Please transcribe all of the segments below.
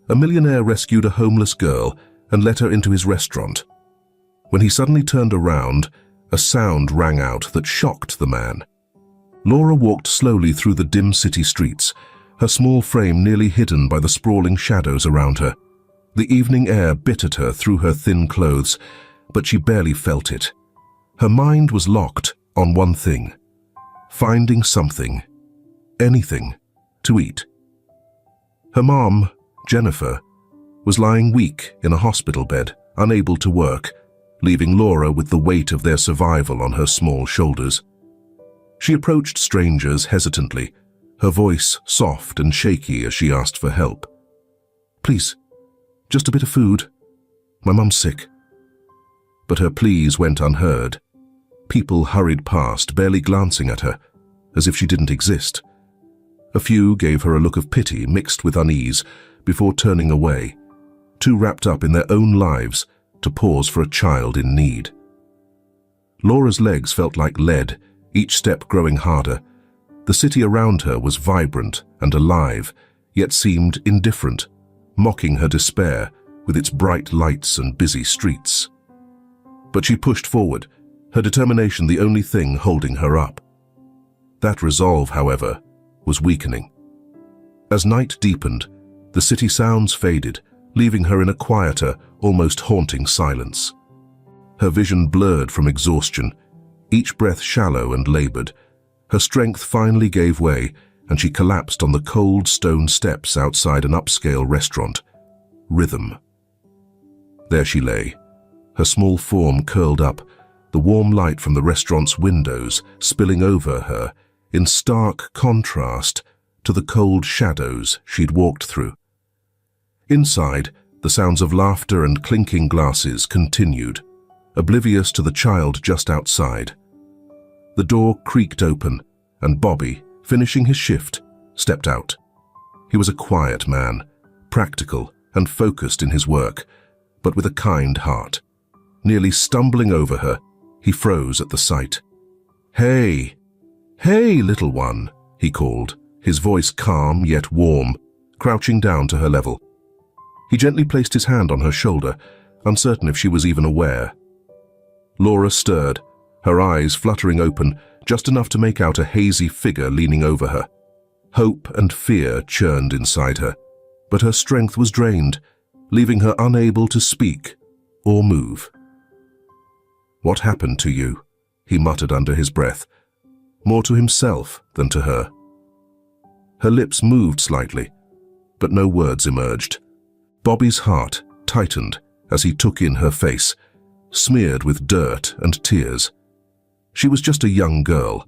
A millionaire rescued a homeless girl and let her into his restaurant. When he suddenly turned around, a sound rang out that shocked the man. Laura walked slowly through the dim city streets, her small frame nearly hidden by the sprawling shadows around her. The evening air bit at her through her thin clothes, but she barely felt it. Her mind was locked on one thing: finding something, anything, to eat. Her mom, Jennifer, was lying weak in a hospital bed, unable to work, leaving Laura with the weight of their survival on her small shoulders. She approached strangers hesitantly, her voice soft and shaky as she asked for help. "Please, just a bit of food. My mum's sick." But her pleas went unheard. People hurried past, barely glancing at her, as if she didn't exist. A few gave her a look of pity mixed with unease before turning away, too wrapped up in their own lives to pause for a child in need. Laura's legs felt like lead, each step growing harder. The city around her was vibrant and alive, yet seemed indifferent, mocking her despair with its bright lights and busy streets. But she pushed forward, her determination the only thing holding her up. That resolve, however, was weakening. As night deepened, the city sounds faded, leaving her in a quieter, almost haunting silence. Her vision blurred from exhaustion, each breath shallow and labored. Her strength finally gave way, and she collapsed on the cold stone steps outside an upscale restaurant. Rhythm. There she lay, her small form curled up, the warm light from the restaurant's windows spilling over her in stark contrast to the cold shadows she'd walked through. Inside, the sounds of laughter and clinking glasses continued, oblivious to the child just outside. The door creaked open, and Bobby, finishing his shift, stepped out. He was a quiet man, practical and focused in his work, but with a kind heart. Nearly stumbling over her, he froze at the sight. "Hey! Hey, little one," he called, his voice calm yet warm, crouching down to her level. He gently placed his hand on her shoulder, uncertain if she was even aware. Laura stirred, her eyes fluttering open, just enough to make out a hazy figure leaning over her. Hope and fear churned inside her, but her strength was drained, leaving her unable to speak or move. "What happened to you?" he muttered under his breath, more to himself than to her. Her lips moved slightly, but no words emerged. Bobby's heart tightened as he took in her face, smeared with dirt and tears. She was just a young girl,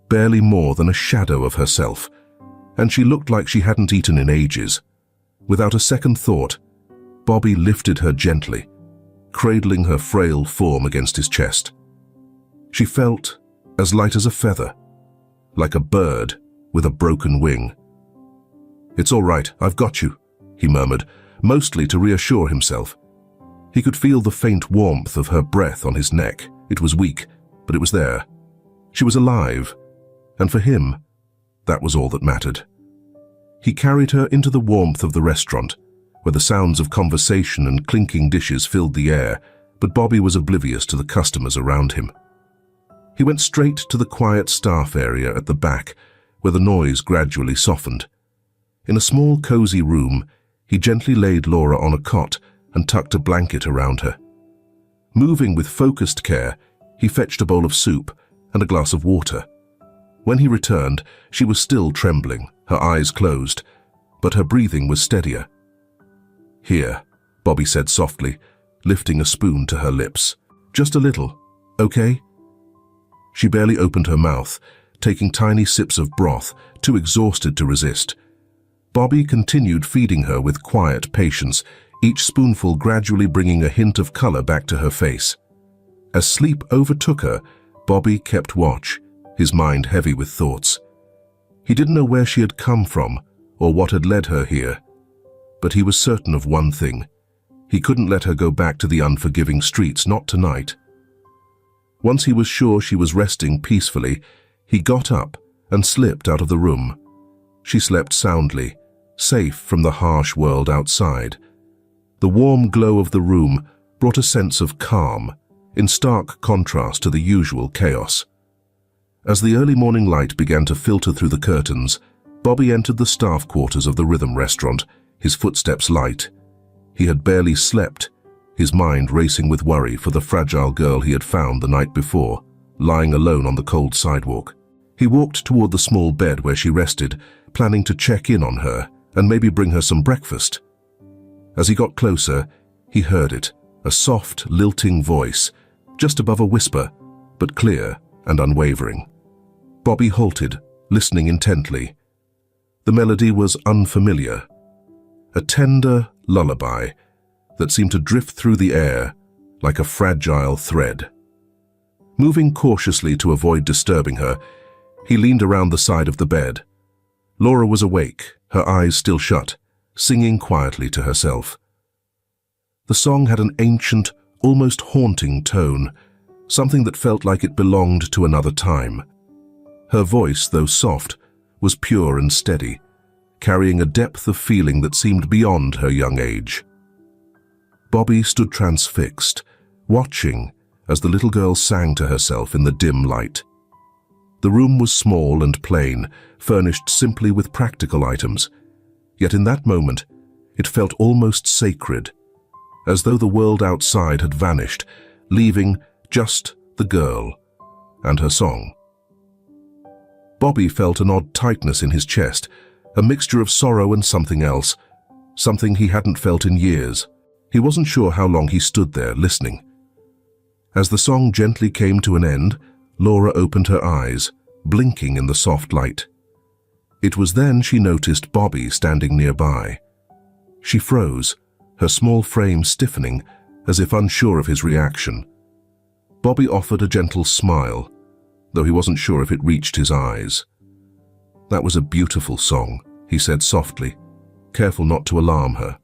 barely more than a shadow of herself, and she looked like she hadn't eaten in ages. Without a second thought, Bobby lifted her gently, cradling her frail form against his chest. She felt as light as a feather, like a bird with a broken wing. "It's all right, I've got you," he murmured, mostly to reassure himself. He could feel the faint warmth of her breath on his neck. It was weak, but it was there. She was alive, and for him, that was all that mattered. He carried her into the warmth of the restaurant, where the sounds of conversation and clinking dishes filled the air, but Bobby was oblivious to the customers around him. He went straight to the quiet staff area at the back, where the noise gradually softened. In a small, cozy room, he gently laid Laura on a cot and tucked a blanket around her. Moving with focused care, he fetched a bowl of soup and a glass of water. When he returned, she was still trembling, her eyes closed, but her breathing was steadier. "Here," Bobby said softly, lifting a spoon to her lips. "Just a little, okay?" She barely opened her mouth, taking tiny sips of broth, too exhausted to resist. Bobby continued feeding her with quiet patience, each spoonful gradually bringing a hint of color back to her face. As sleep overtook her, Bobby kept watch, his mind heavy with thoughts. He didn't know where she had come from or what had led her here, but he was certain of one thing. He couldn't let her go back to the unforgiving streets, not tonight. Once he was sure she was resting peacefully, he got up and slipped out of the room. She slept soundly, safe from the harsh world outside. The warm glow of the room brought a sense of calm, in stark contrast to the usual chaos. As the early morning light began to filter through the curtains, Bobby entered the staff quarters of the Rhythm restaurant, his footsteps light. He had barely slept, his mind racing with worry for the fragile girl he had found the night before, lying alone on the cold sidewalk. He walked toward the small bed where she rested, planning to check in on her and maybe bring her some breakfast. As he got closer, he heard it, a soft, lilting voice, just above a whisper, but clear and unwavering. Bobby halted, listening intently. The melody was unfamiliar, a tender lullaby that seemed to drift through the air like a fragile thread. Moving cautiously to avoid disturbing her, he leaned around the side of the bed. Laura was awake, her eyes still shut, singing quietly to herself. The song had an ancient, almost haunting tone, something that felt like it belonged to another time. Her voice, though soft, was pure and steady, carrying a depth of feeling that seemed beyond her young age. Bobby stood transfixed, watching as the little girl sang to herself in the dim light. The room was small and plain, furnished simply with practical items, yet in that moment it felt almost sacred, as though the world outside had vanished, leaving just the girl and her song. Bobby felt an odd tightness in his chest, a mixture of sorrow and something else, something he hadn't felt in years. He wasn't sure how long he stood there, listening. As the song gently came to an end, Laura opened her eyes, blinking in the soft light. It was then she noticed Bobby standing nearby. She froze, her small frame stiffening, as if unsure of his reaction. Bobby offered a gentle smile, though he wasn't sure if it reached his eyes. "That was a beautiful song," he said softly, careful not to alarm her.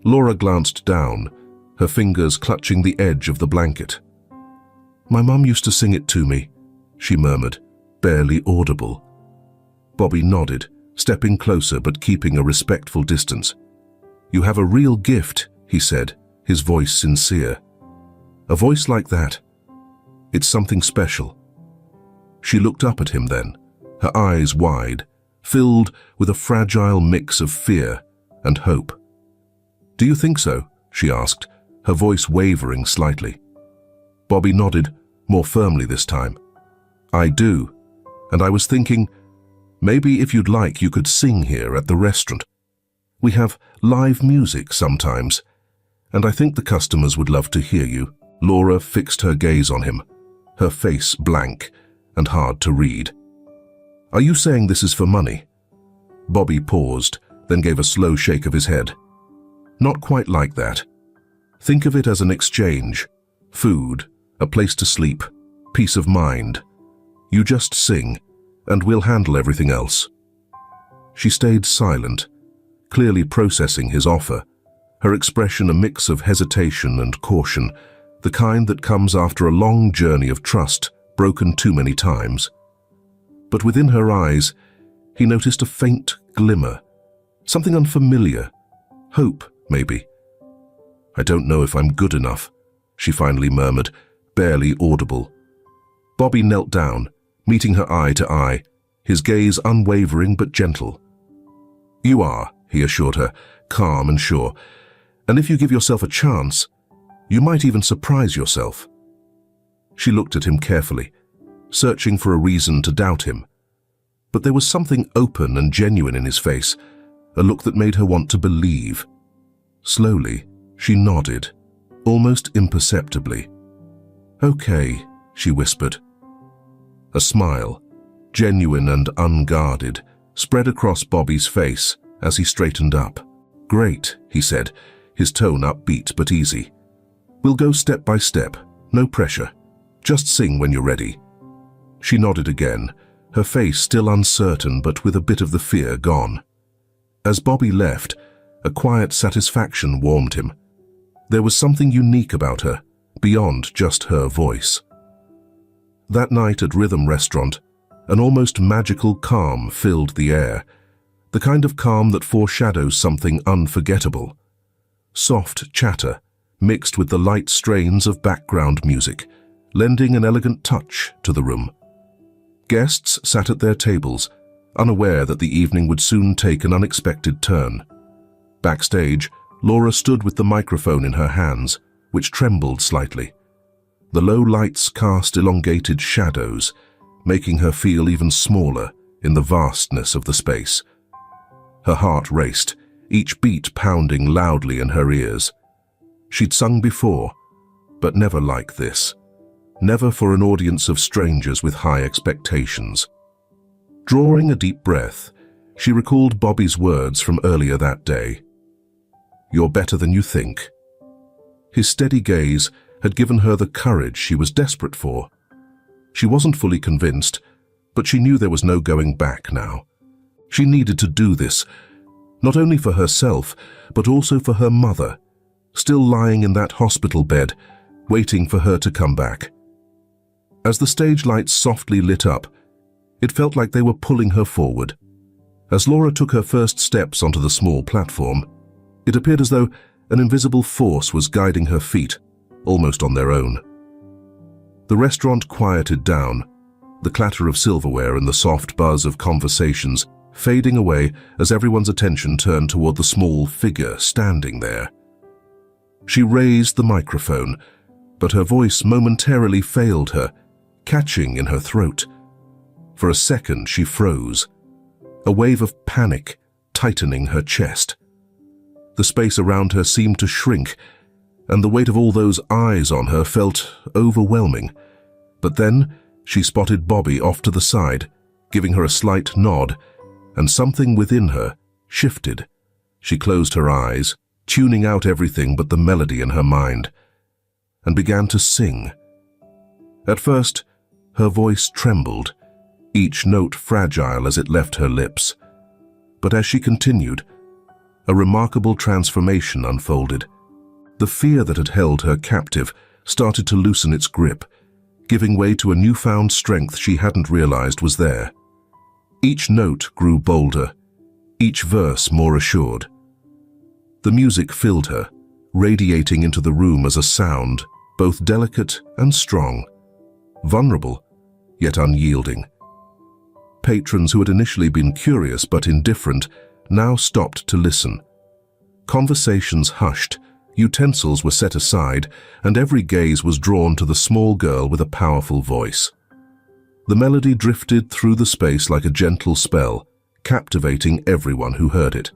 Laura glanced down, her fingers clutching the edge of the blanket. "My mum used to sing it to me," she murmured, barely audible. Bobby nodded, stepping closer but keeping a respectful distance. "You have a real gift," he said, his voice sincere. "A voice like that. It's something special." She looked up at him then, her eyes wide, filled with a fragile mix of fear and hope. "Do you think so?" she asked, her voice wavering slightly. Bobby nodded, more firmly this time. "I do, and I was thinking, maybe if you'd like you could sing here at the restaurant. We have live music sometimes, and I think the customers would love to hear you." Laura fixed her gaze on him, her face blank and hard to read. "Are you saying this is for money?" Bobby paused, then gave a slow shake of his head. "Not quite like that. Think of it as an exchange. Food, a place to sleep, peace of mind. You just sing, and we'll handle everything else." She stayed silent, clearly processing his offer, her expression a mix of hesitation and caution, the kind that comes after a long journey of trust broken too many times. But within her eyes, he noticed a faint glimmer, something unfamiliar, hope, maybe. "I don't know if I'm good enough," she finally murmured, barely audible. Bobby knelt down, meeting her eye to eye, his gaze unwavering but gentle. "You are," he assured her, calm and sure, "and if you give yourself a chance, you might even surprise yourself." She looked at him carefully, searching for a reason to doubt him. But there was something open and genuine in his face, a look that made her want to believe. Slowly, she nodded, almost imperceptibly. "Okay," she whispered. A smile, genuine and unguarded, spread across Bobby's face as he straightened up. "Great," he said, his tone upbeat but easy. "We'll go step by step, no pressure. Just sing when you're ready." She nodded again, her face still uncertain but with a bit of the fear gone. As Bobby left, a quiet satisfaction warmed him. There was something unique about her, beyond just her voice. That night at Rhythm Restaurant, an almost magical calm filled the air. the kind of calm that foreshadows something unforgettable. Soft chatter mixed with the light strains of background music, lending an elegant touch to the room. Guests sat at their tables, unaware that the evening would soon take an unexpected turn. Backstage, Laura stood with the microphone in her hands, which trembled slightly. The low lights cast elongated shadows, making her feel even smaller in the vastness of the space. Her heart raced, each beat pounding loudly in her ears. She'd sung before, but never like this. Never for an audience of strangers with high expectations. Drawing a deep breath, she recalled Bobby's words from earlier that day. "You're better than you think." His steady gaze had given her the courage she was desperate for. She wasn't fully convinced, but she knew there was no going back now. She needed to do this, not only for herself, but also for her mother, still lying in that hospital bed, waiting for her to come back. As the stage lights softly lit up, it felt like they were pulling her forward. As Laura took her first steps onto the small platform, it appeared as though an invisible force was guiding her feet, almost on their own. The restaurant quieted down, the clatter of silverware and the soft buzz of conversations fading away as everyone's attention turned toward the small figure standing there. She raised the microphone, but her voice momentarily failed her, catching in her throat. For a second she froze, a wave of panic tightening her chest. The space around her seemed to shrink, and the weight of all those eyes on her felt overwhelming. But then she spotted Bobby off to the side, giving her a slight nod, and something within her shifted. She closed her eyes, tuning out everything but the melody in her mind, and began to sing. At first, her voice trembled, each note fragile as it left her lips. But as she continued, a remarkable transformation unfolded. The fear that had held her captive started to loosen its grip, giving way to a newfound strength she hadn't realized was there. Each note grew bolder, each verse more assured. The music filled her, radiating into the room as a sound, both delicate and strong, vulnerable, yet unyielding. Patrons who had initially been curious but indifferent now stopped to listen. Conversations hushed, utensils were set aside, and every gaze was drawn to the small girl with a powerful voice. The melody drifted through the space like a gentle spell, captivating everyone who heard it.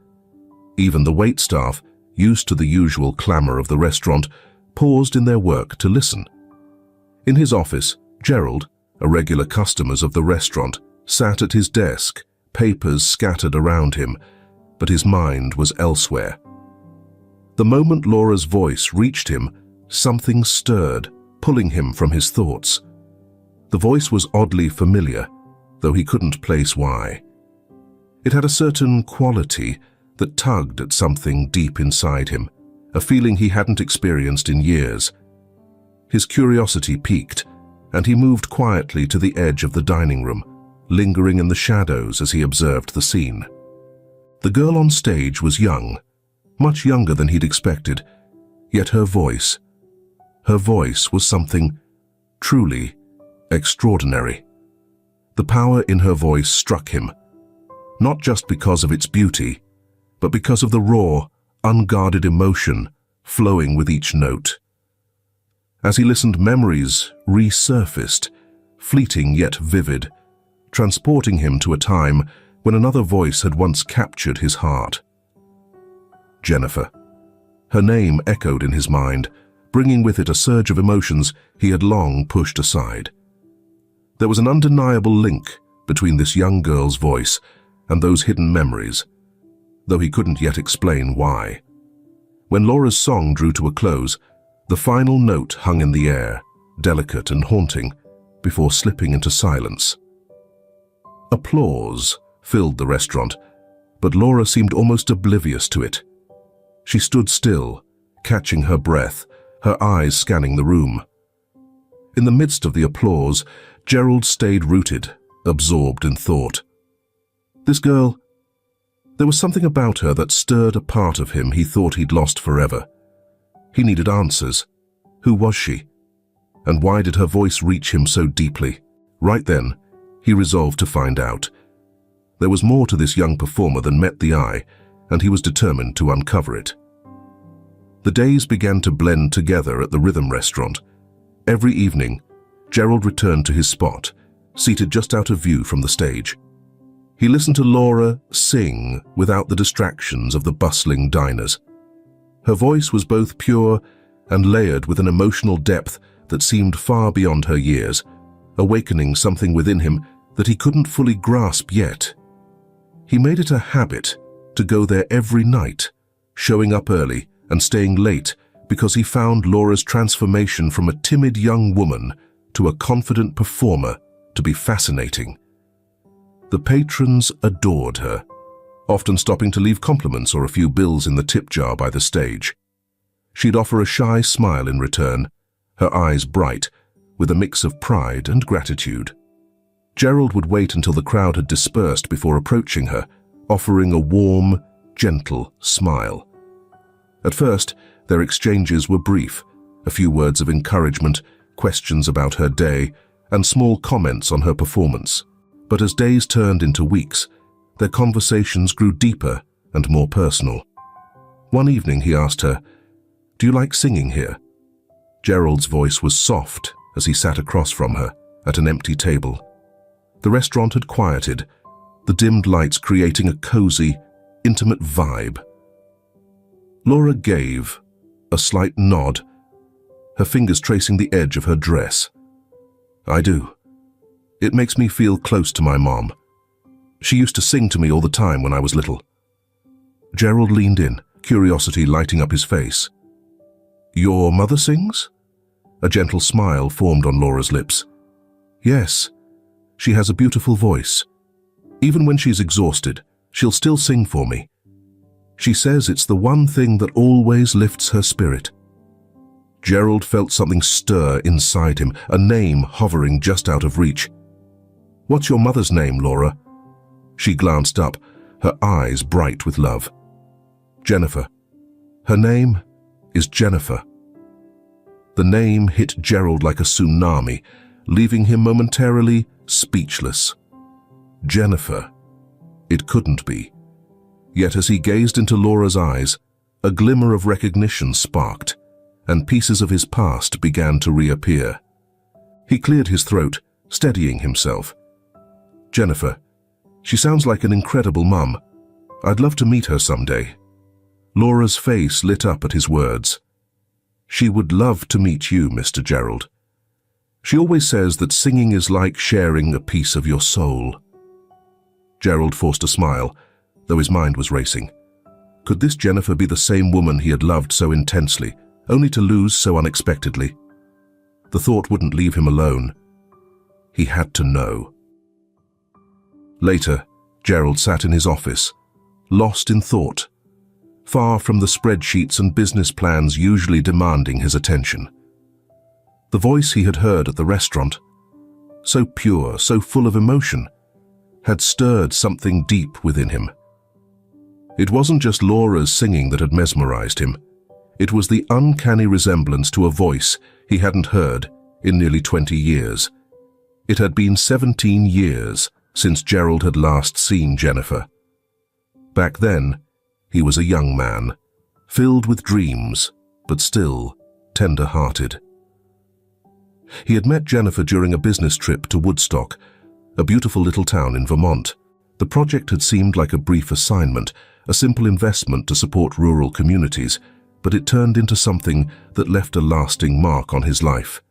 Even the waitstaff, used to the usual clamor of the restaurant, paused in their work to listen. In his office, Gerald, a regular customer of the restaurant, sat at his desk, papers scattered around him, but his mind was elsewhere. The moment Laura's voice reached him, something stirred, pulling him from his thoughts. The voice was oddly familiar, though he couldn't place why. It had a certain quality that tugged at something deep inside him, a feeling he hadn't experienced in years. His curiosity piqued, and he moved quietly to the edge of the dining room, lingering in the shadows as he observed the scene. The girl on stage was young, much younger than he'd expected, yet her voice was something truly extraordinary. The power in her voice struck him, not just because of its beauty, but because of the raw, unguarded emotion flowing with each note. As he listened, memories resurfaced, fleeting yet vivid, transporting him to a time when another voice had once captured his heart. Jennifer. Her name echoed in his mind, bringing with it a surge of emotions he had long pushed aside. There was an undeniable link between this young girl's voice and those hidden memories, though he couldn't yet explain why. When Laura's song drew to a close, the final note hung in the air, delicate and haunting, before slipping into silence. Applause filled the restaurant, but Laura seemed almost oblivious to it. She stood still, catching her breath, her eyes scanning the room. In the midst of the applause, Gerald stayed rooted, absorbed in thought. This girl, There was something about her that stirred a part of him he thought he'd lost forever. He needed answers. Who was she? And why did her voice reach him so deeply? Right then, he resolved to find out. There was more to this young performer than met the eye, and he was determined to uncover it. The days began to blend together at the Rhythm restaurant. Every evening, Gerald returned to his spot, seated just out of view from the stage. He listened to Laura sing without the distractions of the bustling diners. Her voice was both pure and layered with an emotional depth that seemed far beyond her years, awakening something within him that he couldn't fully grasp yet. He made it a habit to go there every night, showing up early and staying late because he found Laura's transformation from a timid young woman to a confident performer to be fascinating. The patrons adored her, often stopping to leave compliments or a few bills in the tip jar by the stage. She'd offer a shy smile in return, her eyes bright, with a mix of pride and gratitude. Gerald would wait until the crowd had dispersed before approaching her, offering a warm, gentle smile. At first, their exchanges were brief, a few words of encouragement, questions about her day, and small comments on her performance. But as days turned into weeks, their conversations grew deeper and more personal. One evening he asked her, "Do you like singing here?" Gerald's voice was soft as he sat across from her at an empty table. The restaurant had quieted, the dimmed lights creating a cozy, intimate vibe. Laura gave a slight nod, her fingers tracing the edge of her dress. "I do. It makes me feel close to my mom. She used to sing to me all the time when I was little." Gerald leaned in, curiosity lighting up his face. "Your mother sings?" A gentle smile formed on Laura's lips. "Yes, she has a beautiful voice. Even when she's exhausted, she'll still sing for me. She says it's the one thing that always lifts her spirit." Gerald felt something stir inside him, a name hovering just out of reach. "What's your mother's name, Laura?" She glanced up, her eyes bright with love. "Jennifer. Her name is Jennifer." The name hit Gerald like a tsunami, leaving him momentarily speechless. Jennifer. It couldn't be. Yet as he gazed into Laura's eyes, a glimmer of recognition sparked, and pieces of his past began to reappear. He cleared his throat, steadying himself. "Jennifer, she sounds like an incredible mum. I'd love to meet her someday." Laura's face lit up at his words. "She would love to meet you, Mr. Gerald. She always says that singing is like sharing a piece of your soul." Gerald forced a smile, though his mind was racing. Could this Jennifer be the same woman he had loved so intensely, only to lose so unexpectedly? The thought wouldn't leave him alone. He had to know. Later, Gerald sat in his office, lost in thought, far from the spreadsheets and business plans usually demanding his attention. The voice he had heard at the restaurant, so pure, so full of emotion, had stirred something deep within him. It wasn't just Laura's singing that had mesmerized him. It was the uncanny resemblance to a voice he hadn't heard in nearly 20 years. It had been 17 years since Gerald had last seen Jennifer. Back then, he was a young man, filled with dreams, but still tender-hearted. He had met Jennifer during a business trip to Woodstock, a beautiful little town in Vermont. The project had seemed like a brief assignment, a simple investment to support rural communities, but it turned into something that left a lasting mark on his life.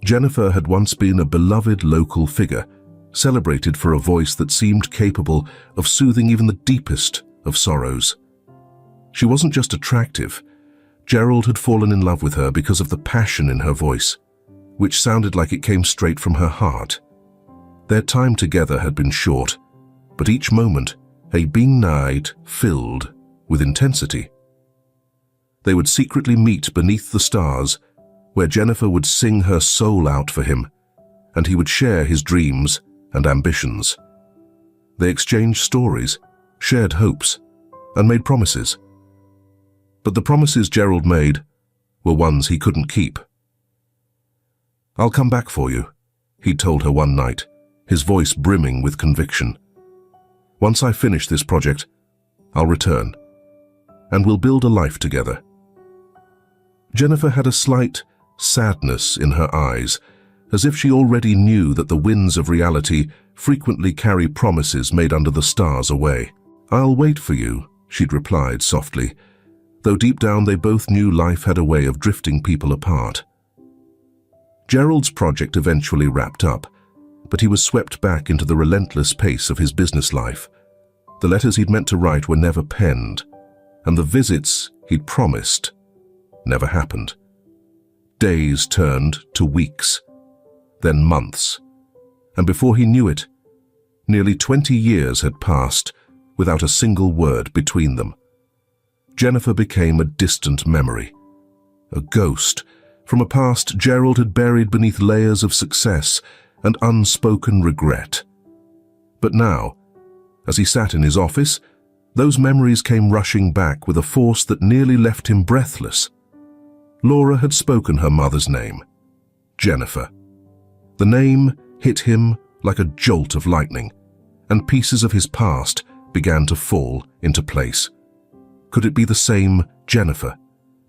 Jennifer had once been a beloved local figure, celebrated for a voice that seemed capable of soothing even the deepest of sorrows. She wasn't just attractive. Gerald had fallen in love with her because of the passion in her voice, which sounded like it came straight from her heart. Their time together had been short, but each moment a night filled with intensity. They would secretly meet beneath the stars, where Jennifer would sing her soul out for him, and he would share his dreams and ambitions. They exchanged stories, shared hopes, and made promises. But the promises Gerald made were ones he couldn't keep. "I'll come back for you," he'd told her one night, his voice brimming with conviction. "Once I finish this project, I'll return, and we'll build a life together." Jennifer had a slight sadness in her eyes, as if she already knew that the winds of reality frequently carry promises made under the stars away. "I'll wait for you," she'd replied softly, though deep down they both knew life had a way of drifting people apart. Gerald's project eventually wrapped up, but he was swept back into the relentless pace of his business life. The letters he'd meant to write were never penned, and the visits he'd promised never happened. Days turned to weeks, then months, and before he knew it, nearly 20 years had passed without a single word between them. Jennifer became a distant memory, a ghost from a past Gerald had buried beneath layers of success and unspoken regret. But now, as he sat in his office, those memories came rushing back with a force that nearly left him breathless. Laura had spoken her mother's name, Jennifer. The name hit him like a jolt of lightning, and pieces of his past began to fall into place. Could it be the same Jennifer?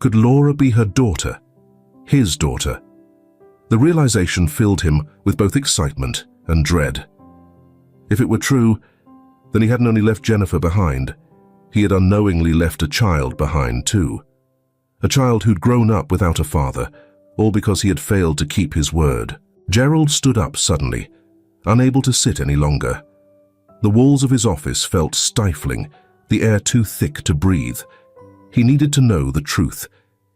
Could Laura be her daughter? His daughter? The realization filled him with both excitement and dread. If it were true, then he hadn't only left Jennifer behind, he had unknowingly left a child behind too. A child who'd grown up without a father, all because he had failed to keep his word. Gerald stood up suddenly, unable to sit any longer. The walls of his office felt stifling, the air too thick to breathe. He needed to know the truth.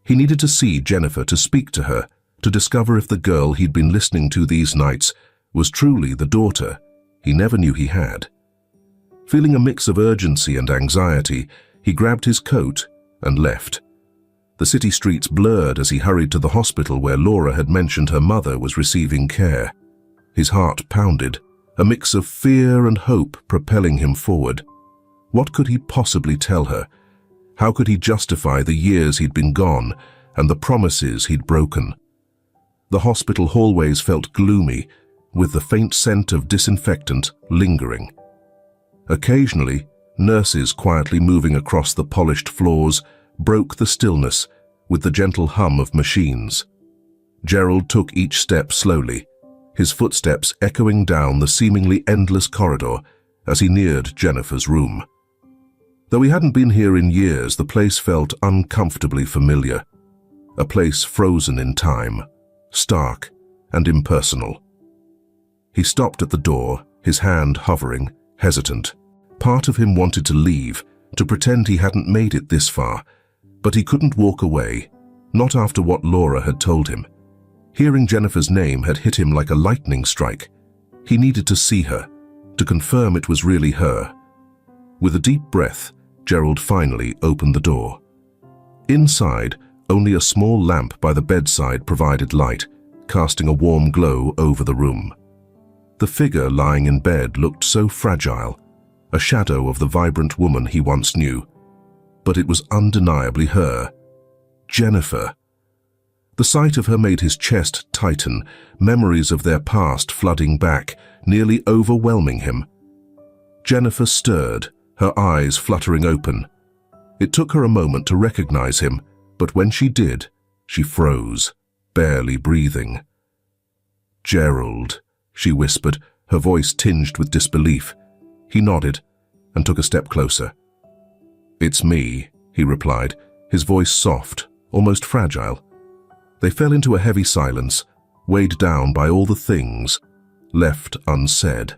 He needed to see Jennifer, to speak to her, to discover if the girl he'd been listening to these nights was truly the daughter he never knew he had. Feeling a mix of urgency and anxiety, he grabbed his coat and left. The city streets blurred as he hurried to the hospital where Laura had mentioned her mother was receiving care. His heart pounded, a mix of fear and hope propelling him forward. What could he possibly tell her? How could he justify the years he'd been gone and the promises he'd broken? The hospital hallways felt gloomy, with the faint scent of disinfectant lingering. Occasionally, nurses quietly moving across the polished floors broke the stillness with the gentle hum of machines. Gerald took each step slowly, his footsteps echoing down the seemingly endless corridor as he neared Jennifer's room. Though he hadn't been here in years, the place felt uncomfortably familiar. A place frozen in time, stark and impersonal. He stopped at the door, his hand hovering, hesitant. Part of him wanted to leave, to pretend he hadn't made it this far, but he couldn't walk away, not after what Laura had told him. Hearing Jennifer's name had hit him like a lightning strike. He needed to see her, to confirm it was really her. With a deep breath, Gerald finally opened the door. Inside, only a small lamp by the bedside provided light, casting a warm glow over the room. The figure lying in bed looked so fragile, a shadow of the vibrant woman he once knew. But it was undeniably her, Jennifer. The sight of her made his chest tighten, memories of their past flooding back, nearly overwhelming him. Jennifer stirred, her eyes fluttering open. It took her a moment to recognize him, but when she did, she froze, barely breathing. "Gerald," she whispered, her voice tinged with disbelief. He nodded and took a step closer. "It's me," he replied, his voice soft, almost fragile. They fell into a heavy silence, weighed down by all the things left unsaid.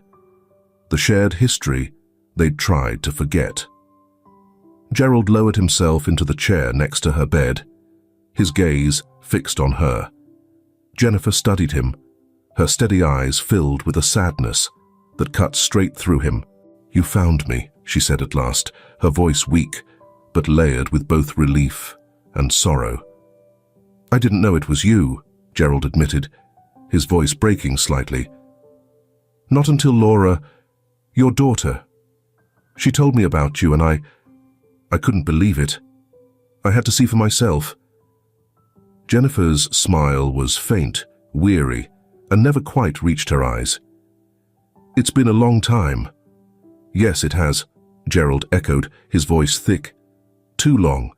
The shared history they'd tried to forget. Gerald lowered himself into the chair next to her bed, his gaze fixed on her. Jennifer studied him, her steady eyes filled with a sadness that cut straight through him. "You found me," she said at last, her voice weak, but layered with both relief and sorrow. "I didn't know it was you," Gerald admitted, his voice breaking slightly. "Not until Laura, your daughter." She told me about you and I couldn't believe it. I had to see for myself." Jennifer's smile was faint, weary, and never quite reached her eyes. "It's been a long time." "Yes, it has," Gerald echoed, his voice thick. "Too long."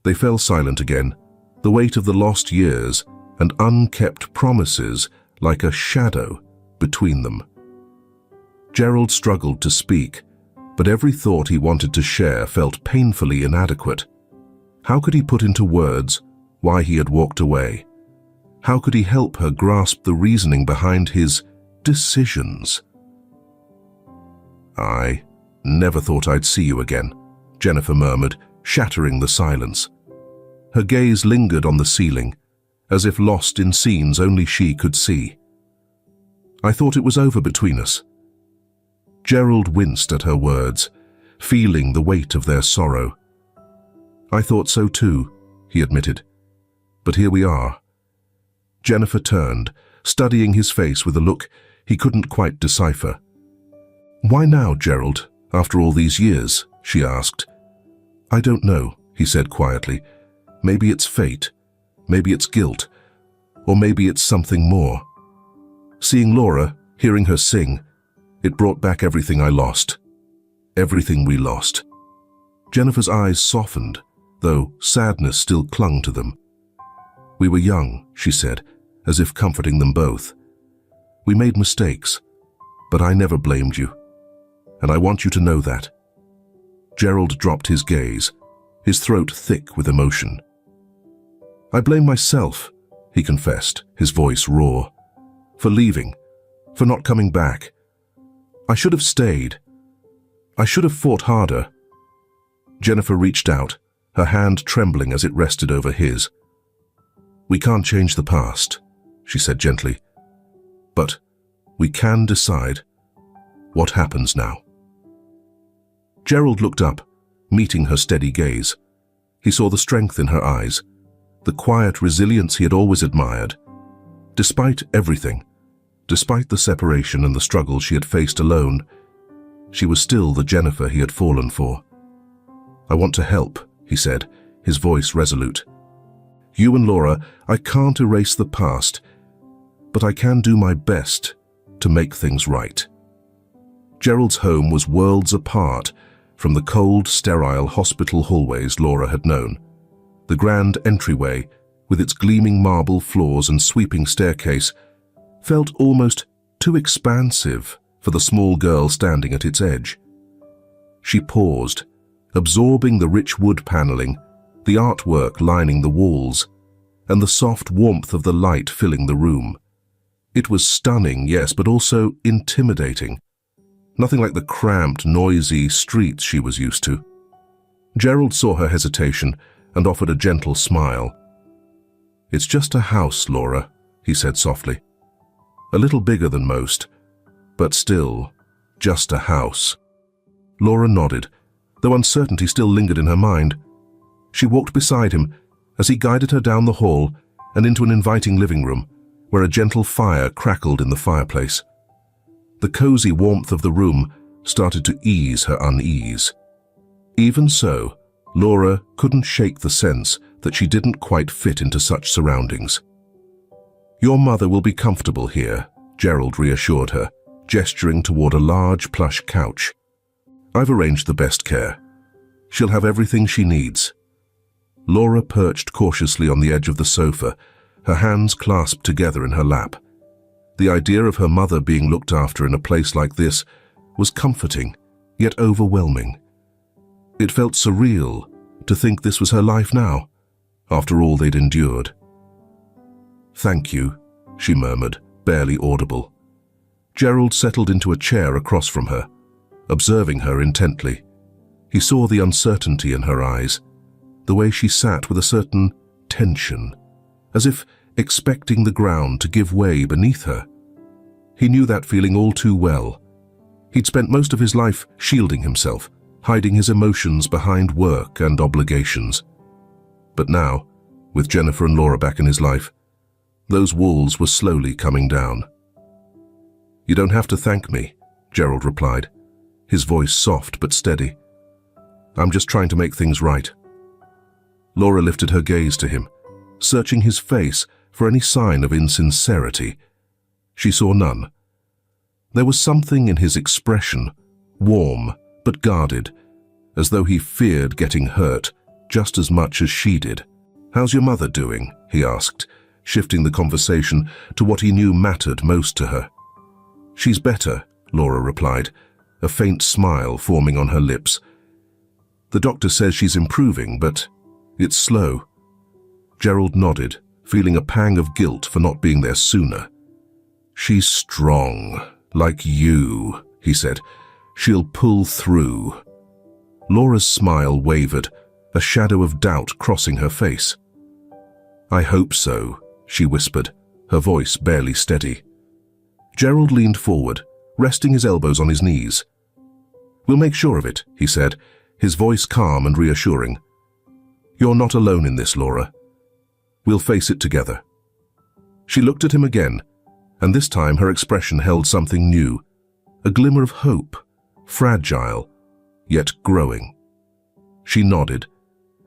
They fell silent again, the weight of the lost years and unkept promises like a shadow between them. Gerald struggled to speak, but every thought he wanted to share felt painfully inadequate. How could he put into words why he had walked away? How could he help her grasp the reasoning behind his decisions? "I never thought I'd see you again," Jennifer murmured, shattering the silence. Her gaze lingered on the ceiling, as if lost in scenes only she could see. "I thought it was over between us." Gerald winced at her words, feeling the weight of their sorrow. "I thought so too," he admitted. "But here we are." Jennifer turned, studying his face with a look he couldn't quite decipher. "Why now, Gerald, after all these years?" she asked. "I don't know," he said quietly. "Maybe it's fate, maybe it's guilt, or maybe it's something more. Seeing Laura, hearing her sing, it brought back everything I lost. Everything we lost." Jennifer's eyes softened, though sadness still clung to them. "We were young," she said, as if comforting them both. "We made mistakes, but I never blamed you. And I want you to know that." Gerald dropped his gaze, his throat thick with emotion. "I blame myself," he confessed, his voice raw. "For leaving, for not coming back. I should have stayed. I should have fought harder." Jennifer reached out, her hand trembling as it rested over his. "We can't change the past," she said gently. "But we can decide what happens now." Gerald looked up, meeting her steady gaze. He saw the strength in her eyes, the quiet resilience he had always admired. Despite everything, despite the separation and the struggle she had faced alone, she was still the Jennifer he had fallen for. "I want to help," he said, his voice resolute. "You and Laura, I can't erase the past, but I can do my best to make things right." Gerald's home was worlds apart from the cold, sterile hospital hallways Laura had known. The grand entryway, with its gleaming marble floors and sweeping staircase, felt almost too expansive for the small girl standing at its edge. She paused, absorbing the rich wood paneling, the artwork lining the walls, and the soft warmth of the light filling the room. It was stunning, yes, but also intimidating. Nothing like the cramped, noisy streets she was used to. Gerald saw her hesitation and offered a gentle smile. "It's just a house, Laura," he said softly. "A little bigger than most, but still, just a house." Laura nodded, though uncertainty still lingered in her mind. She walked beside him as he guided her down the hall and into an inviting living room, where a gentle fire crackled in the fireplace. The cozy warmth of the room started to ease her unease. Even so, Laura couldn't shake the sense that she didn't quite fit into such surroundings. "Your mother will be comfortable here," Gerald reassured her, gesturing toward a large plush couch. "I've arranged the best care. She'll have everything she needs." Laura perched cautiously on the edge of the sofa, her hands clasped together in her lap. The idea of her mother being looked after in a place like this was comforting, yet overwhelming. It felt surreal to think this was her life now, after all they'd endured. "Thank you," she murmured, barely audible. Gerald settled into a chair across from her, observing her intently. He saw the uncertainty in her eyes, the way she sat with a certain tension, as if expecting the ground to give way beneath her. He knew that feeling all too well. He'd spent most of his life shielding himself, hiding his emotions behind work and obligations. But now, with Jennifer and Laura back in his life, those walls were slowly coming down. "You don't have to thank me," Gerald replied. his voice soft but steady. "I'm just trying to make things right." Laura lifted her gaze to him, searching his face for any sign of insincerity. She saw none. There was something in his expression, warm but guarded, as though he feared getting hurt just as much as she did. "How's your mother doing?" he asked, shifting the conversation to what he knew mattered most to her. "She's better," Laura replied, a faint smile forming on her lips. "The doctor says she's improving, but it's slow." Gerald nodded, feeling a pang of guilt for not being there sooner. "She's strong, like you," he said. "She'll pull through." Laura's smile wavered, a shadow of doubt crossing her face. "I hope so," she whispered, her voice barely steady. Gerald leaned forward, resting his elbows on his knees. "We'll make sure of it," he said, his voice calm and reassuring. "You're not alone in this, Laura. We'll face it together." She looked at him again, and this time her expression held something new, a glimmer of hope, fragile, yet growing. She nodded,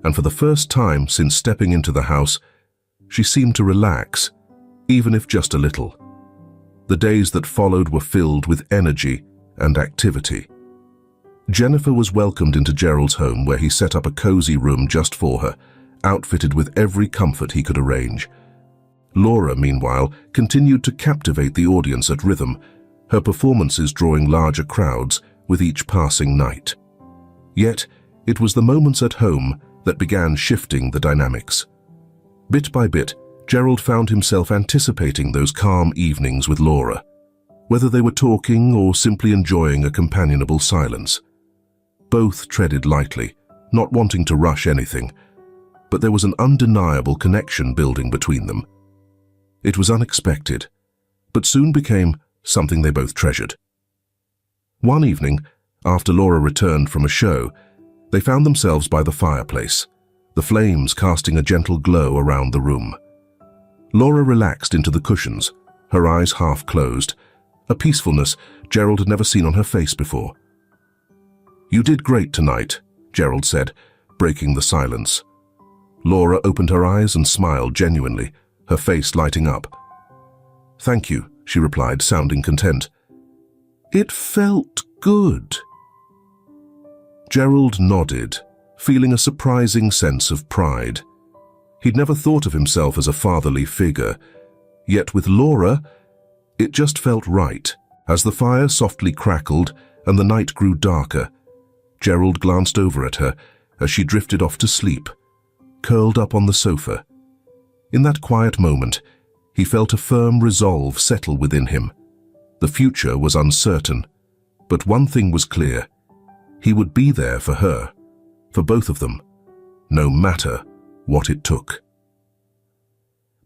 and for the first time since stepping into the house, she seemed to relax, even if just a little. The days that followed were filled with energy and activity. Jennifer was welcomed into Gerald's home, where he set up a cozy room just for her, outfitted with every comfort he could arrange. Laura, meanwhile, continued to captivate the audience at Rhythm, her performances drawing larger crowds with each passing night. Yet, it was the moments at home that began shifting the dynamics. Bit by bit, Gerald found himself anticipating those calm evenings with Laura, whether they were talking or simply enjoying a companionable silence. Both treaded lightly, not wanting to rush anything, but there was an undeniable connection building between them. It was unexpected, but soon became something they both treasured. One evening, after Laura returned from a show, they found themselves by the fireplace, the flames casting a gentle glow around the room. Laura relaxed into the cushions, her eyes half closed, a peacefulness Gerald had never seen on her face before. "You did great tonight," Gerald said, breaking the silence. Laura opened her eyes and smiled genuinely, her face lighting up. "Thank you," she replied, sounding content. "It felt good." Gerald nodded, feeling a surprising sense of pride. He'd never thought of himself as a fatherly figure, yet with Laura, it just felt right. As the fire softly crackled and the night grew darker, Gerald glanced over at her as she drifted off to sleep, curled up on the sofa. In that quiet moment, he felt a firm resolve settle within him. The future was uncertain, but one thing was clear. He would be there for her, for both of them, no matter what it took.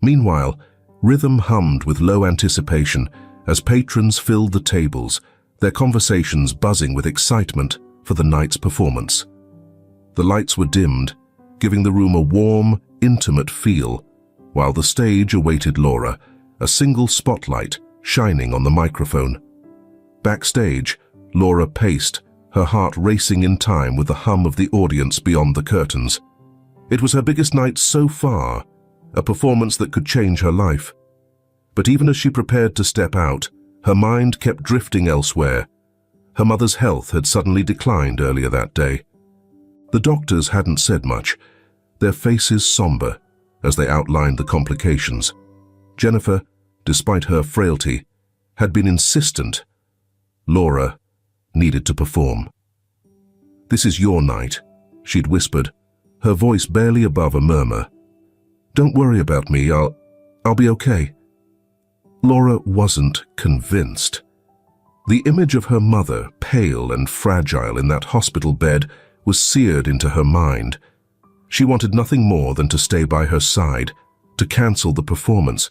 Meanwhile, Rhythm hummed with low anticipation as patrons filled the tables, their conversations buzzing with excitement for the night's performance. The lights were dimmed, giving the room a warm, intimate feel, while the stage awaited Laura, a single spotlight shining on the microphone. Backstage, Laura paced, her heart racing in time with the hum of the audience beyond the curtains. It was her biggest night so far, a performance that could change her life. But even as she prepared to step out, her mind kept drifting elsewhere. Her mother's health had suddenly declined earlier that day. The doctors hadn't said much, their faces somber as they outlined the complications. Jennifer, despite her frailty, had been insistent. Laura needed to perform. "This is your night," she'd whispered, her voice barely above a murmur. "Don't worry about me, I'll be okay." Laura wasn't convinced. The image of her mother, pale and fragile in that hospital bed, was seared into her mind. She wanted nothing more than to stay by her side, to cancel the performance,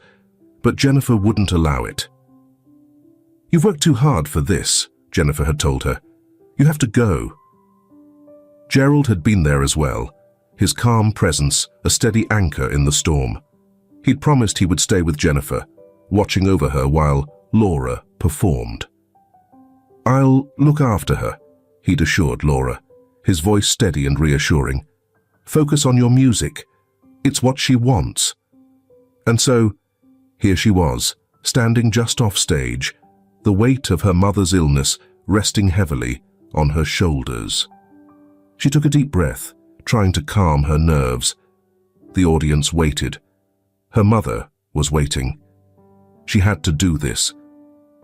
but Jennifer wouldn't allow it. "You've worked too hard for this," Jennifer had told her. "You have to go." Gerald had been there as well, his calm presence a steady anchor in the storm. He'd promised he would stay with Jennifer, watching over her while Laura performed. "I'll look after her," he'd assured Laura, his voice steady and reassuring. Focus on your music. It's what she wants. And so, here she was, standing just off stage, the weight of her mother's illness resting heavily on her shoulders. She took a deep breath, trying to calm her nerves. The audience waited. Her mother was waiting. She had to do this.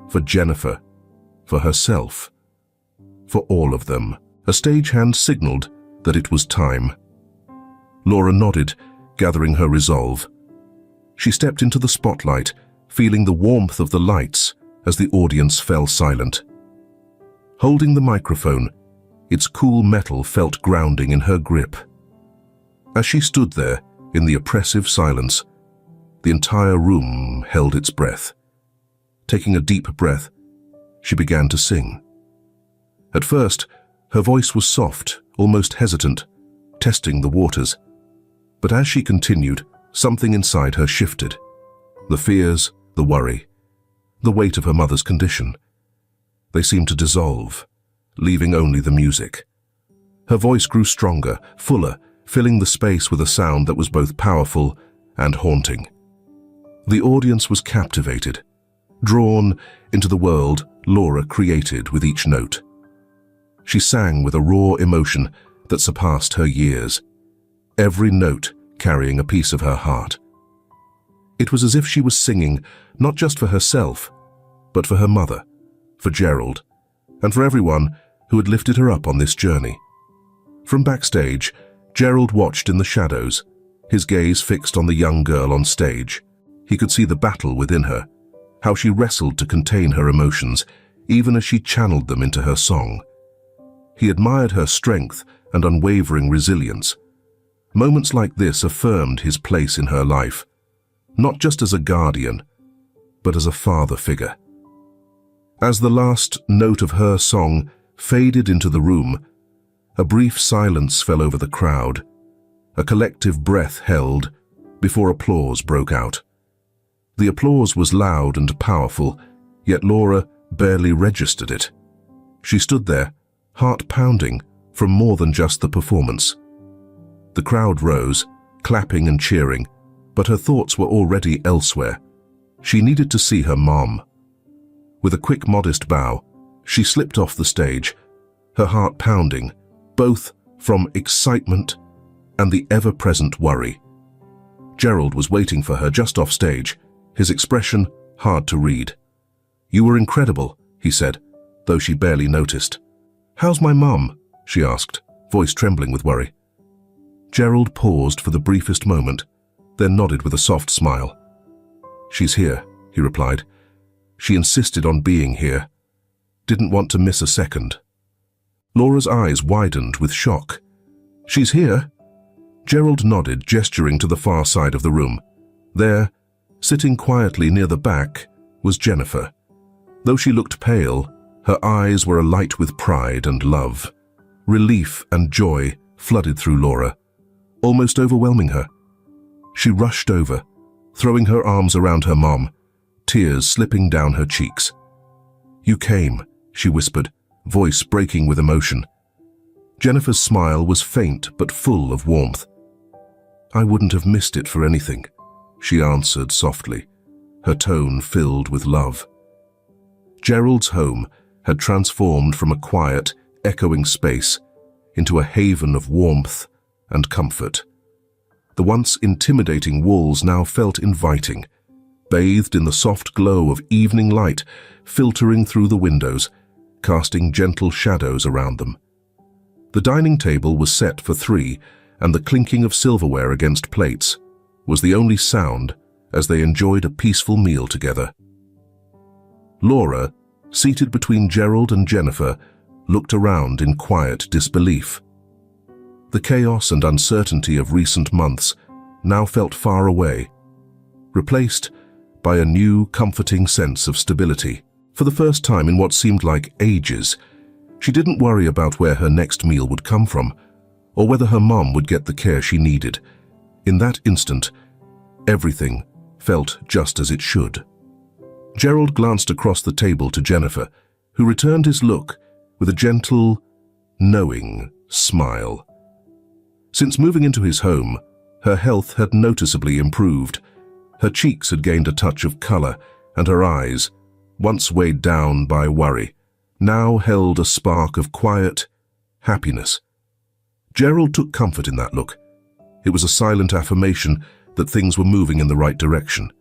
For Jennifer, for herself, for all of them. A stagehand signaled that it was time. Laura nodded, gathering her resolve. She stepped into the spotlight, feeling the warmth of the lights as the audience fell silent. Holding the microphone, its cool metal felt grounding in her grip. As she stood there in the oppressive silence, the entire room held its breath. Taking a deep breath, she began to sing. At first, her voice was soft, almost hesitant, testing the waters. But as she continued, something inside her shifted. The fears, the worry, the weight of her mother's condition. They seemed to dissolve, leaving only the music. Her voice grew stronger, fuller, filling the space with a sound that was both powerful and haunting. The audience was captivated, drawn into the world Laura created with each note. She sang with a raw emotion that surpassed her years, every note carrying a piece of her heart. It was as if she was singing not just for herself, but for her mother, for Gerald, and for everyone who had lifted her up on this journey. From backstage, Gerald watched in the shadows, his gaze fixed on the young girl on stage. He could see the battle within her, how she wrestled to contain her emotions, even as she channeled them into her song. He admired her strength and unwavering resilience. Moments like this affirmed his place in her life, not just as a guardian, but as a father figure. As the last note of her song faded into the room, a brief silence fell over the crowd, a collective breath held before applause broke out. The applause was loud and powerful, yet Laura barely registered it. She stood there, heart pounding from more than just the performance. The crowd rose, clapping and cheering, but her thoughts were already elsewhere. She needed to see her mom. With a quick, modest bow, she slipped off the stage, her heart pounding, both from excitement and the ever-present worry. Gerald was waiting for her just off stage, his expression hard to read. "You were incredible," he said, though she barely noticed. "How's my mom?" she asked, voice trembling with worry. Gerald paused for the briefest moment, then nodded with a soft smile. "She's here," he replied. "She insisted on being here. Didn't want to miss a second." Laura's eyes widened with shock. "She's here?" Gerald nodded, gesturing to the far side of the room. There, sitting quietly near the back, was Jennifer. Though she looked pale, her eyes were alight with pride and love. Relief and joy flooded through Laura, almost overwhelming her. She rushed over, throwing her arms around her mom, tears slipping down her cheeks. "You came," she whispered, voice breaking with emotion. Jennifer's smile was faint but full of warmth. "I wouldn't have missed it for anything," she answered softly, her tone filled with love. Gerald's home had transformed from a quiet, echoing space into a haven of warmth and comfort. The once intimidating walls now felt inviting, bathed in the soft glow of evening light filtering through the windows, casting gentle shadows around them. The dining table was set for three, and the clinking of silverware against plates was the only sound as they enjoyed a peaceful meal together. Laura, seated between Gerald and Jennifer, looked around in quiet disbelief. The chaos and uncertainty of recent months now felt far away, replaced by a new, comforting sense of stability. For the first time in what seemed like ages, she didn't worry about where her next meal would come from, or whether her mom would get the care she needed. In that instant, everything felt just as it should. Gerald glanced across the table to Jennifer, who returned his look with a gentle, knowing smile. Since moving into his home, her health had noticeably improved. Her cheeks had gained a touch of color, and her eyes, once weighed down by worry, now held a spark of quiet happiness. Gerald took comfort in that look. It was a silent affirmation that things were moving in the right direction.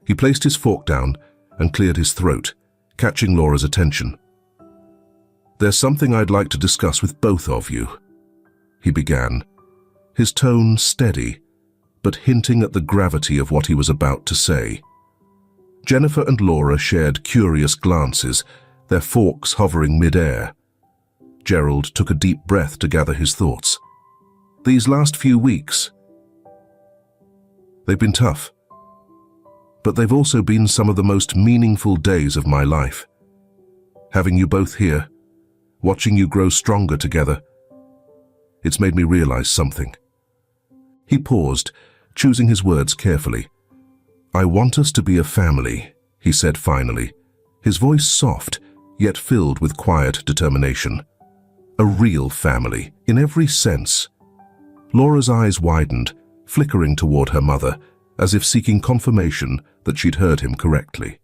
He placed his fork down and cleared his throat, catching Laura's attention. "There's something I'd like to discuss with both of you," he began, his tone steady, but hinting at the gravity of what he was about to say. Jennifer and Laura shared curious glances, their forks hovering mid-air. Gerald took a deep breath to gather his thoughts. "These last few weeks, they've been tough, but they've also been some of the most meaningful days of my life. Having you both here, watching you grow stronger together, it's made me realize something." He paused, choosing his words carefully. "I want us to be a family," he said finally, his voice soft, yet filled with quiet determination. "A real family, in every sense." Laura's eyes widened, flickering toward her mother, as if seeking confirmation that she'd heard him correctly.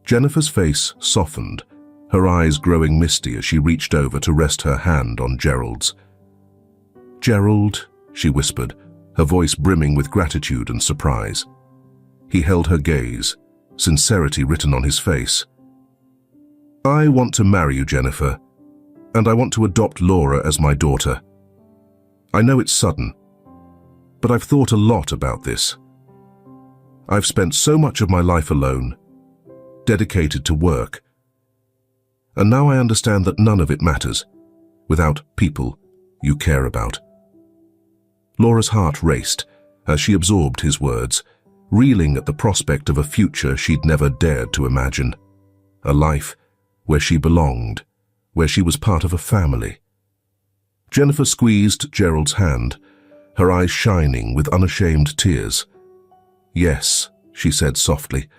Jennifer's face softened, her eyes growing misty as she reached over to rest her hand on Gerald's. "Gerald," she whispered, her voice brimming with gratitude and surprise. He held her gaze, sincerity written on his face. "I want to marry you, Jennifer, and I want to adopt Laura as my daughter. I know it's sudden, but I've thought a lot about this. I've spent so much of my life alone, dedicated to work, and now I understand that none of it matters without people you care about." Laura's heart raced as she absorbed his words, reeling at the prospect of a future she'd never dared to imagine. A life where she belonged, where she was part of a family. Jennifer squeezed Gerald's hand, her eyes shining with unashamed tears. "Yes," she said softly,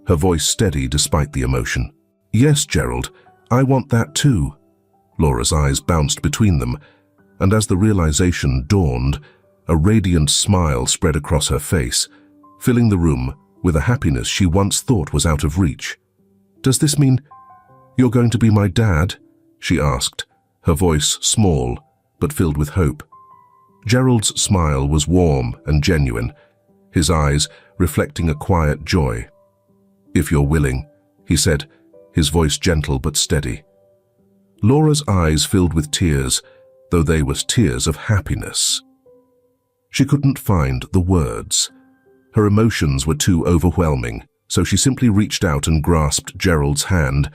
her voice steady despite the emotion. "Yes, Gerald, I want that too." Laura's eyes bounced between them, and as the realization dawned, a radiant smile spread across her face, filling the room with a happiness she once thought was out of reach. "Does this mean you're going to be my dad?" she asked, her voice small but filled with hope. Gerald's smile was warm and genuine, his eyes reflecting a quiet joy. "If you're willing," he said, his voice gentle but steady. Laura's eyes filled with tears, though they were tears of happiness. She couldn't find the words. Her emotions were too overwhelming, so she simply reached out and grasped Gerald's hand,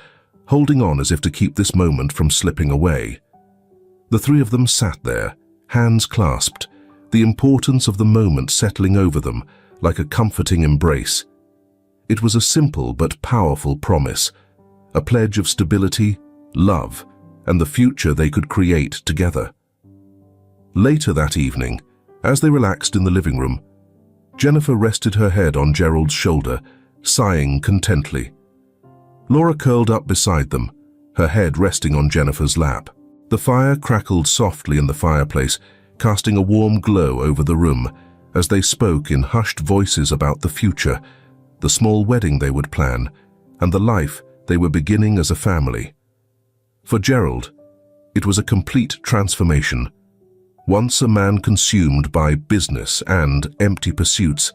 holding on as if to keep this moment from slipping away. The three of them sat there, hands clasped, the importance of the moment settling over them like a comforting embrace. It was a simple but powerful promise, a pledge of stability, love, and the future they could create together. Later that evening, as they relaxed in the living room, Jennifer rested her head on Gerald's shoulder, sighing contently. Laura curled up beside them, her head resting on Jennifer's lap. The fire crackled softly in the fireplace, casting a warm glow over the room as they spoke in hushed voices about the future, the small wedding they would plan, and the life they were beginning as a family. For Gerald, it was a complete transformation. Once a man consumed by business and empty pursuits,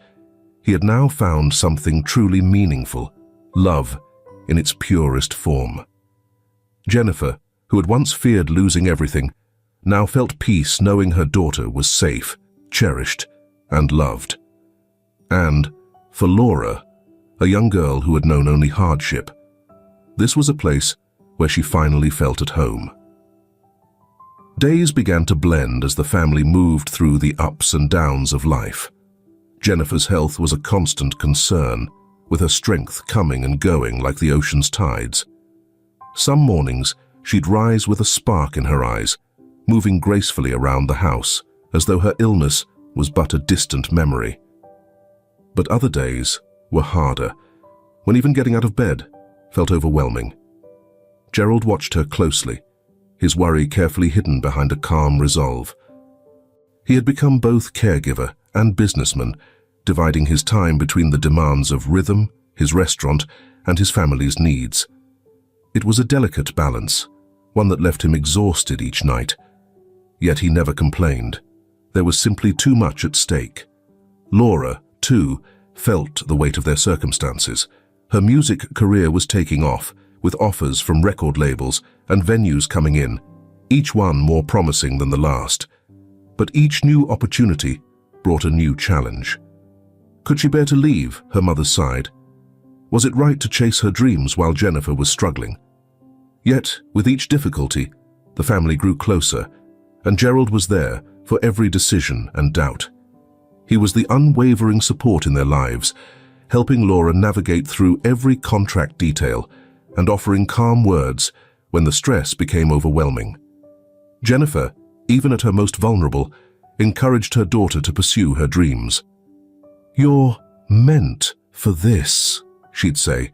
he had now found something truly meaningful, love in its purest form. Jennifer, who had once feared losing everything, now felt peace knowing her daughter was safe, cherished, and loved. And, for Laura, a young girl who had known only hardship, this was a place where she finally felt at home. Days began to blend as the family moved through the ups and downs of life. Jennifer's health was a constant concern, with her strength coming and going like the ocean's tides. Some mornings, she'd rise with a spark in her eyes, moving gracefully around the house, as though her illness was but a distant memory. But other days were harder, when even getting out of bed felt overwhelming. Gerald watched her closely, his worry carefully hidden behind a calm resolve. He had become both caregiver and businessman, dividing his time between the demands of rhythm, his restaurant, and his family's needs. It was a delicate balance, one that left him exhausted each night. Yet he never complained. There was simply too much at stake. Laura, too, felt the weight of their circumstances. Her music career was taking off, with offers from record labels and venues coming in, each one more promising than the last. But each new opportunity brought a new challenge. Could she bear to leave her mother's side? Was it right to chase her dreams while Jennifer was struggling? Yet, with each difficulty, the family grew closer, and Gerald was there for every decision and doubt. He was the unwavering support in their lives, helping Laura navigate through every contract detail and offering calm words when the stress became overwhelming. Jennifer, even at her most vulnerable, encouraged her daughter to pursue her dreams. "You're meant for this," she'd say,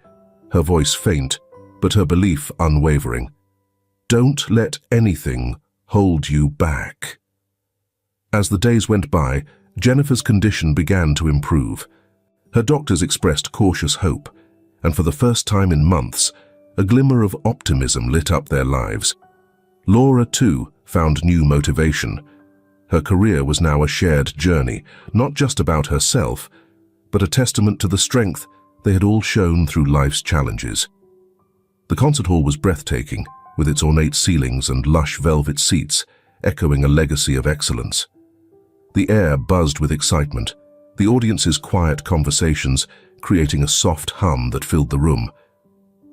her voice faint, but her belief unwavering. "Don't let anything hold you back." As the days went by, Jennifer's condition began to improve. Her doctors expressed cautious hope, and for the first time in months, a glimmer of optimism lit up their lives. Laura, too, found new motivation. Her career was now a shared journey, not just about herself, but a testament to the strength they had all shown through life's challenges. The concert hall was breathtaking, with its ornate ceilings and lush velvet seats, echoing a legacy of excellence. The air buzzed with excitement, the audience's quiet conversations creating a soft hum that filled the room.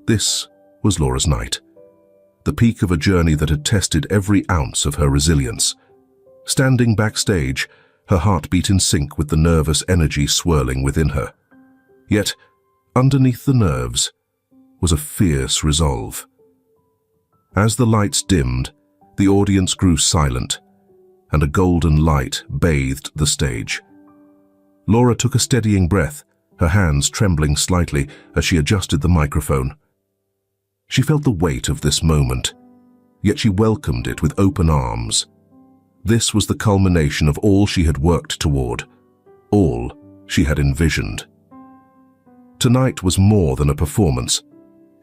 This was Laura's night, the peak of a journey that had tested every ounce of her resilience. Standing backstage, her heart beat in sync with the nervous energy swirling within her. Yet, underneath the nerves, was a fierce resolve. As the lights dimmed, the audience grew silent, and a golden light bathed the stage. Laura took a steadying breath, her hands trembling slightly as she adjusted the microphone. She felt the weight of this moment, yet she welcomed it with open arms. This was the culmination of all she had worked toward, all she had envisioned. Tonight was more than a performance.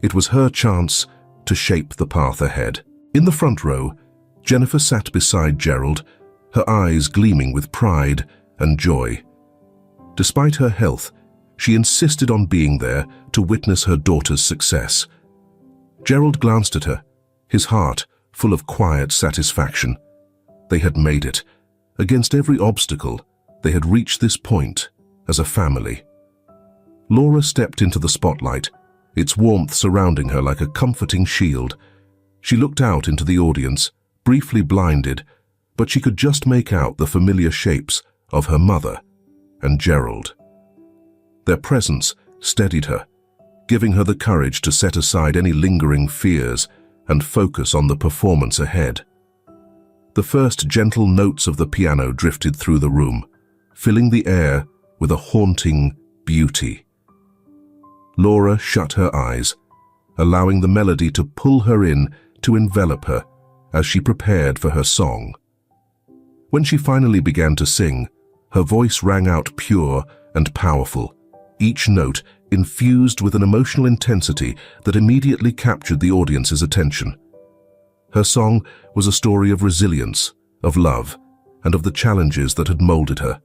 It was her chance to shape the path ahead. In the front row, Jennifer sat beside Gerald, her eyes gleaming with pride and joy. Despite her health, she insisted on being there to witness her daughter's success. Gerald glanced at her, his heart full of quiet satisfaction. They had made it. Against every obstacle, they had reached this point as a family. Laura stepped into the spotlight, its warmth surrounding her like a comforting shield. She looked out into the audience, briefly blinded, but she could just make out the familiar shapes of her mother and Gerald. Their presence steadied her, giving her the courage to set aside any lingering fears and focus on the performance ahead. The first gentle notes of the piano drifted through the room, filling the air with a haunting beauty. Laura shut her eyes, allowing the melody to pull her in, to envelop her as she prepared for her song. When she finally began to sing, her voice rang out pure and powerful, each note infused with an emotional intensity that immediately captured the audience's attention. Her song was a story of resilience, of love, and of the challenges that had molded her.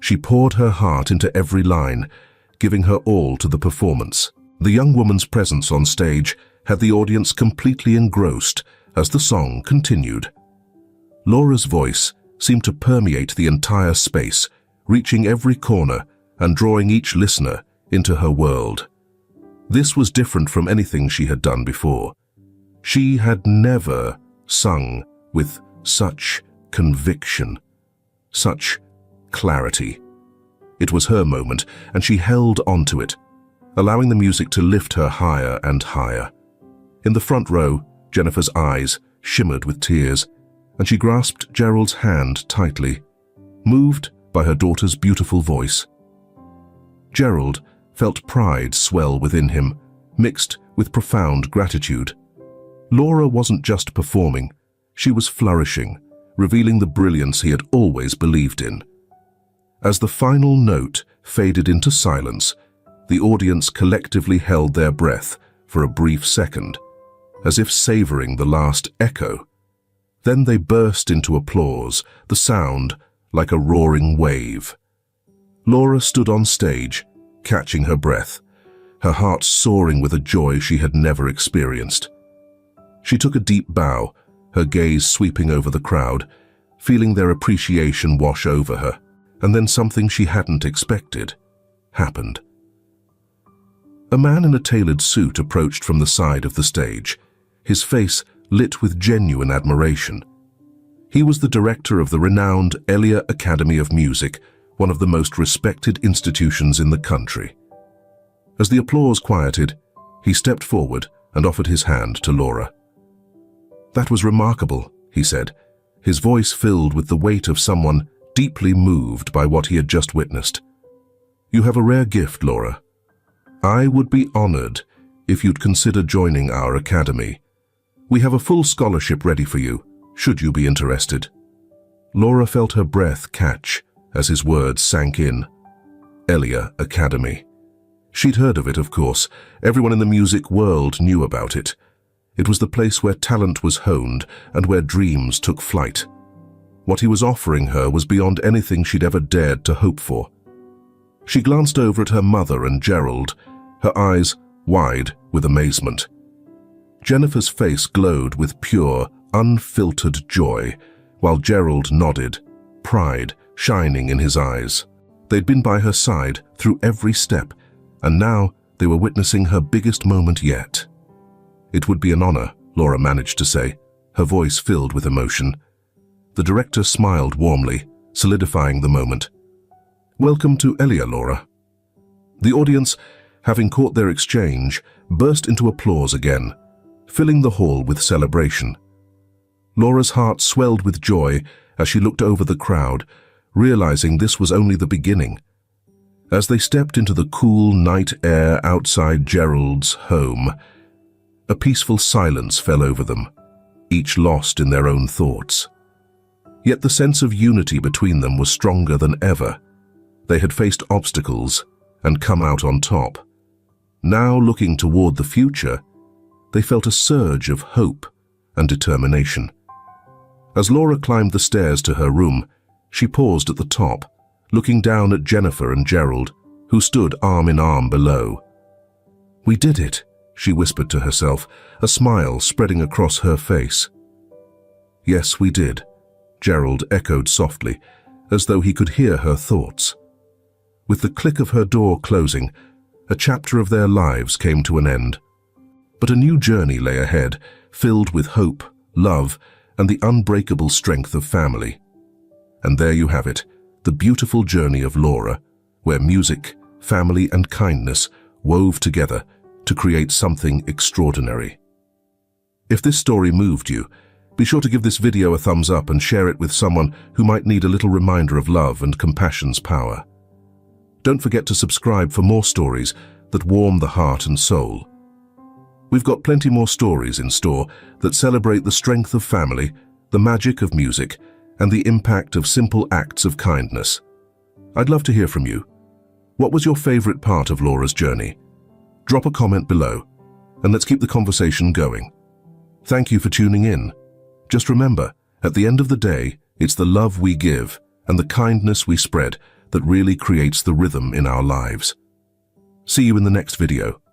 She poured her heart into every line, giving her all to the performance. The young woman's presence on stage had the audience completely engrossed as the song continued. Laura's voice seemed to permeate the entire space, reaching every corner and drawing each listener into her world. This was different from anything she had done before. She had never sung with such conviction, such clarity. It was her moment, and she held onto it, allowing the music to lift her higher and higher. In the front row, Jennifer's eyes shimmered with tears, and she grasped Gerald's hand tightly, moved by her daughter's beautiful voice. Gerald felt pride swell within him, mixed with profound gratitude. Laura wasn't just performing, she was flourishing, revealing the brilliance he had always believed in. As the final note faded into silence, the audience collectively held their breath for a brief second, as if savoring the last echo. Then they burst into applause, the sound like a roaring wave. Laura stood on stage, catching her breath, her heart soaring with a joy she had never experienced. She took a deep bow, her gaze sweeping over the crowd, feeling their appreciation wash over her, and then something she hadn't expected happened. A man in a tailored suit approached from the side of the stage, his face lit with genuine admiration. He was the director of the renowned Millionaire Academy of Music, one of the most respected institutions in the country. As the applause quieted, he stepped forward and offered his hand to Laura. "That was remarkable," he said, his voice filled with the weight of someone deeply moved by what he had just witnessed. "You have a rare gift, Laura. I would be honored if you'd consider joining our academy. We have a full scholarship ready for you, should you be interested." Laura felt her breath catch as his words sank in. Millionaire Academy. She'd heard of it, of course. Everyone in the music world knew about it. It was the place where talent was honed and where dreams took flight. What he was offering her was beyond anything she'd ever dared to hope for. She glanced over at her mother and Gerald, her eyes wide with amazement. Jennifer's face glowed with pure, unfiltered joy, while Gerald nodded, pride shining in his eyes. They'd been by her side through every step, and now they were witnessing her biggest moment yet. "It would be an honor," Laura managed to say, her voice filled with emotion. The director smiled warmly, solidifying the moment. "Welcome to Millionaire, Laura." The audience, having caught their exchange, burst into applause again, filling the hall with celebration. Laura's heart swelled with joy as she looked over the crowd, realizing this was only the beginning. As they stepped into the cool night air outside Gerald's home, a peaceful silence fell over them, each lost in their own thoughts. Yet the sense of unity between them was stronger than ever. They had faced obstacles and come out on top. Now, looking toward the future, they felt a surge of hope and determination. As Laura climbed the stairs to her room, she paused at the top, looking down at Jennifer and Gerald, who stood arm in arm below. "We did it," she whispered to herself, a smile spreading across her face. "Yes, we did," Gerald echoed softly, as though he could hear her thoughts. With the click of her door closing, a chapter of their lives came to an end. But a new journey lay ahead, filled with hope, love, and the unbreakable strength of family. And there you have it, the beautiful journey of Laura, where music, family, and kindness wove together to create something extraordinary. If this story moved you, be sure to give this video a thumbs up and share it with someone who might need a little reminder of love and compassion's power. Don't forget to subscribe for more stories that warm the heart and soul. We've got plenty more stories in store that celebrate the strength of family, the magic of music, and the impact of simple acts of kindness. I'd love to hear from you. What was your favorite part of Laura's journey? Drop a comment below, and let's keep the conversation going. Thank you for tuning in. Just remember, at the end of the day, it's the love we give and the kindness we spread that really creates the rhythm in our lives. See you in the next video.